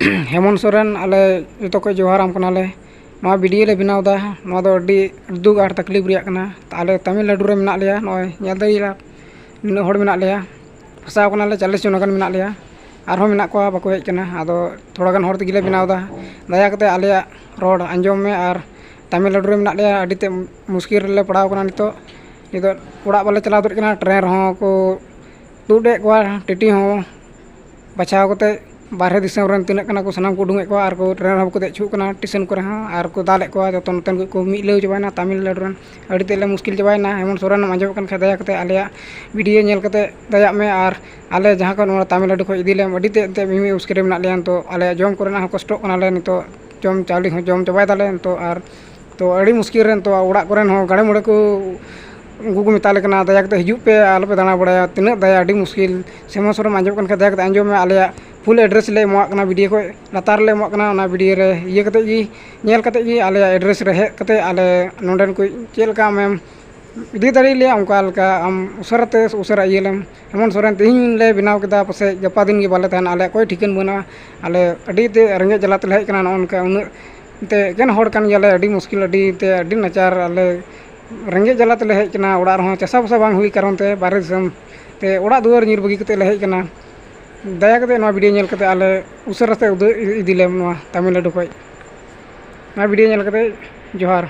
हेमंत सोरेन आले जो को जोहाराम कनाले वीडियो ले बनाव दा दुख और तकलीफ रिया कना आले तमिलनाडु रे मेना लिया नय नेल दाड़िया नुना हड़ मेना लिया फसाव कनाले 40 जन गान मेना लिया आरहों मेना को बाको हेज कना आदो थोड़ा गान हड़ तेगिले बनाव दा दया कते आले रोड आंजम में और तमिलनाडु रे मेना लिया अडिते मुश्किल ले पड़ाव कना नितो ओड़ा बाले चलाव दर कना ट्रेन रहो को तुडे को टिटी हो बचाव कते बारहे दिसम रन तिना कना को सनाम को डुंगे को आर को ट्रेन हम को देचु कना स्टेशन को रहा आर को दाले को जतो नतन को मिलौ जबाना तमिलनाडु रन अड़ी तेले मुश्किल जबाना हेमंत सोरेन आंजम कन दया कते आले वीडियो नेल कते दया में आर आले जहां को तमिलनाडु को इदिले अड़ी ते मिमी उसके मेना लिया तो आले जम को रेना कष्ट कनाले नितो जम चावली हो जम चबाय दाले तो आर तो अड़ी मुश्किल रेन तो ओड़ा को रेन हो गाड़े मुड़े को उनको मिताले कना दया कते हिजु पे आलो पे दाना बड़ाया तिना दया अड़ी मुश्किल हेमंत सोरेन आंजम कन दया कते आंजम में आले फुल एड्रेस ले एमवा कना वीडियो को लातार ले एमवा कना ना वीडियो रे ये कते जी नेल कते जी आले एड्रेस रे हे कते आले नोंडन को चेलका में इदी दाड़ी ले उनका लका आम उसरते उसरा येलम हेमंत सोरेन तिहिन ले बनाव केदा पसे गपा दिन गे बाले तहन आले कोई ठिकन बना आले अड़ी ते रंगे जलाते ले कना नोनका उन ते केन हड़ कान गेले अड़ी मुश्किल अड़ी ते अड़ी नचार आले रंगे जलाते ले कना ओड़ा रहो चसा बसा बांग हुई कारण ते बारे दिसम ते ओड़ा दुआर नीर बगी कते ले कना दया कते वीडियो नेल कते आले उसरते इदिले तमिलनाडु को वीडियो नेल कते जोहार।